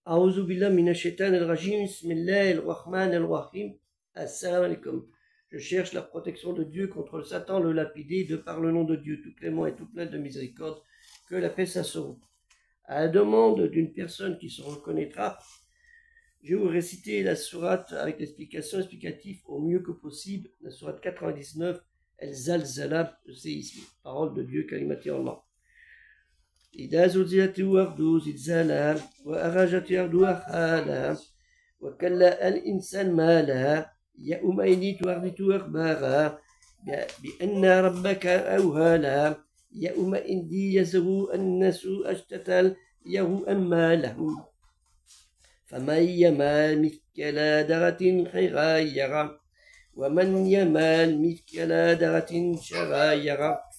A'udhu billah minash shaitanir rajim. Bismillahir rahmanir rahim. Assalamu alaikum. Je cherche la protection de Dieu contre le Satan, le lapidé, de par le nom de Dieu, tout clément et tout plein de miséricorde. Que la paix s'assaut. À la demande d'une personne qui se reconnaîtra, je vais vous réciter la sourate avec l'explication explicative au mieux que possible. La sourate 99, El Zalzala, le séisme. Parole de Dieu, Kalimati Allah. إذا زلزلت الأرض زلزالها وأخرجت الأرض أثقالها وكلا الإنسان ما لها يومئذ تحدث أخبارها بأن ربك أوهى لها يومئذ يصدر الناس أشتاتا ليروا أعمالهم فمن يعمل مثقال ذرة خيرا يره ومن يعمل مثقال ذرة شرا يره.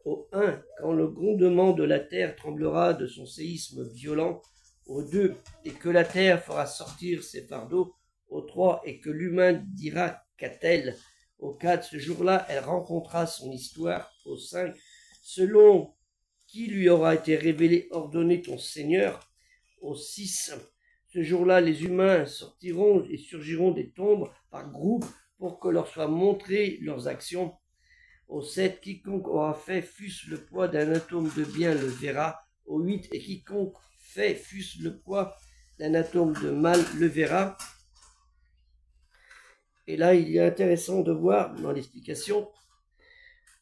Au 1, quand le grondement de la terre tremblera de son séisme violent. Au 2, et que la terre fera sortir ses fardeaux. Au 3, et que l'humain dira qu'a-t-elle. Au 4, ce jour-là, elle rencontrera son histoire. Au 5, selon qui lui aura été révélé, ordonné ton Seigneur. Au 6, ce jour-là, les humains sortiront et surgiront des tombes par groupes pour que leur soient montrées leurs actions. Au 7, quiconque aura fait fût-ce le poids d'un atome de bien le verra. Au 8, et quiconque fait fût-ce le poids d'un atome de mal le verra. Et là, il est intéressant de voir dans l'explication,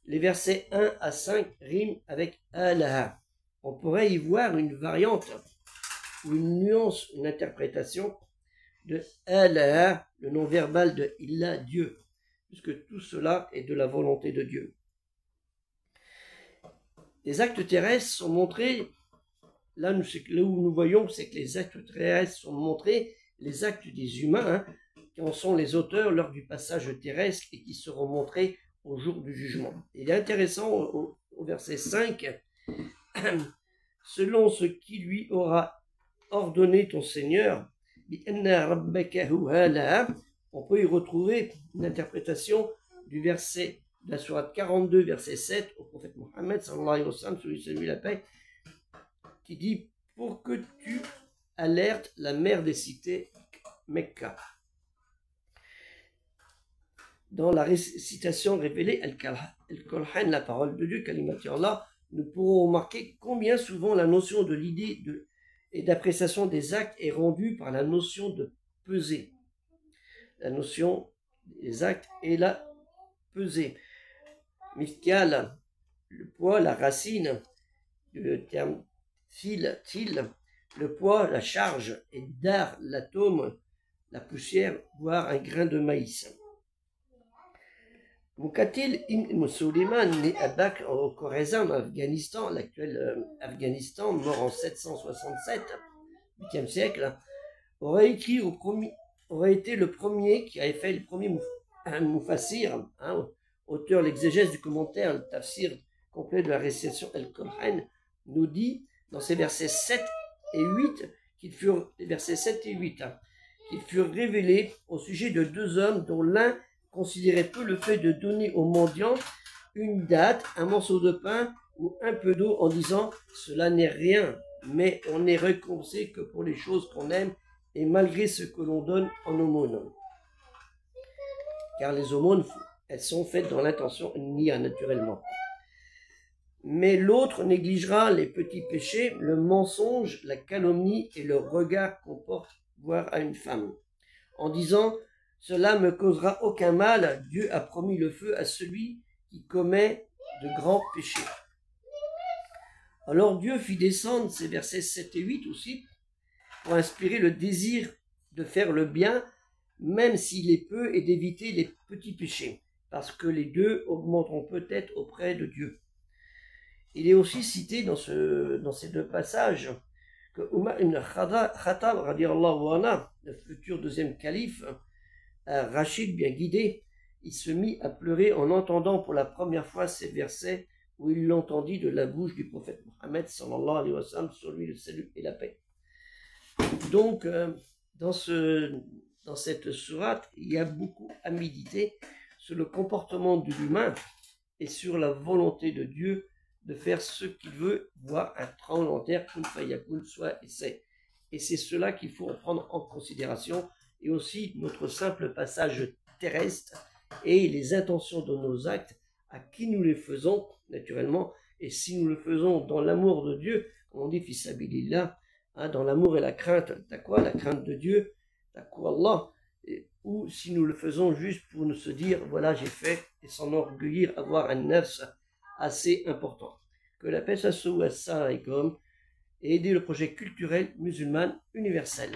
les versets 1 à 5 riment avec Allah. On pourrait y voir une variante ou une nuance, une interprétation de Allah, le nom verbal de Illa, Dieu, puisque tout cela est de la volonté de Dieu. Les actes terrestres sont montrés, là où nous voyons, c'est que les actes terrestres sont montrés, les actes des humains, qui en sont les auteurs lors du passage terrestre et qui seront montrés au jour du jugement. Il est intéressant au verset 5, selon ce qui lui aura ordonné ton Seigneur, on peut y retrouver une interprétation du verset de la sourate 42, verset 7, au prophète Mohammed, sallallahu alayhi wa sallam, celui la paix, qui dit « Pour que tu alertes la mère des cités Mecca ». Dans la récitation révélée, Al-Qur'an, la parole de Dieu, Kalimati Allah, nous pourrons remarquer combien souvent la notion de l'idée et d'appréciation des actes est rendue par la notion de peser. La notion des actes est la pesée. Mithkal, le poids, la racine, le terme til, le poids, la charge, et dar, l'atome, la poussière, voire un grain de maïs. Muqatil ibn Sulayman, né à Bakr au Khorasan, Afghanistan, l'actuel Afghanistan, mort en 767, 8e siècle, aurait été le premier qui avait fait le premier Mufassir, auteur l'exégèse du commentaire, le tafsir complet de la récitation Al-Qur'an, nous dit dans ses versets 7 et 8, qu'ils furent révélés au sujet de deux hommes dont l'un considérait peu le fait de donner aux mendiants une date, un morceau de pain ou un peu d'eau en disant « cela n'est rien, mais on n'est récompensé que pour les choses qu'on aime et malgré ce que l'on donne en aumône. » Car les aumônes, elles sont faites dans l'intention nia naturellement. Mais l'autre négligera les petits péchés, le mensonge, la calomnie et le regard qu'on porte voir à une femme. En disant « cela me causera aucun mal, Dieu a promis le feu à celui qui commet de grands péchés. » Alors Dieu fit descendre ces versets 7 et 8 aussi, pour inspirer le désir de faire le bien, même s'il est peu, et d'éviter les petits péchés, parce que les deux augmenteront peut-être auprès de Dieu. Il est aussi cité dans ces deux passages que Umar ibn Khattab, radiallahu anhu, le futur deuxième calife, Rachid bien guidé, il se mit à pleurer en entendant pour la première fois ces versets où il l'entendit de la bouche du prophète Mohammed, sallallahu alayhi wa sallam, sur lui le salut et la paix. Donc, dans cette sourate, il y a beaucoup à méditer sur le comportement de l'humain et sur la volonté de Dieu de faire ce qu'il veut, voir un tremblement de terre, kun fayakun, soit et c'est. Et c'est cela qu'il faut prendre en considération, et aussi notre simple passage terrestre et les intentions de nos actes, à qui nous les faisons, naturellement, et si nous le faisons dans l'amour de Dieu, comme on dit, fisabilillah, dans l'amour et la crainte, taqwa, la crainte de Dieu, taqwa Allah, ou si nous le faisons juste pour nous se dire, voilà, j'ai fait, et s'enorgueillir, avoir un nafs assez important. Que la paix soit sur vous, assalamu alaikum, et aider le projet culturel musulman universel.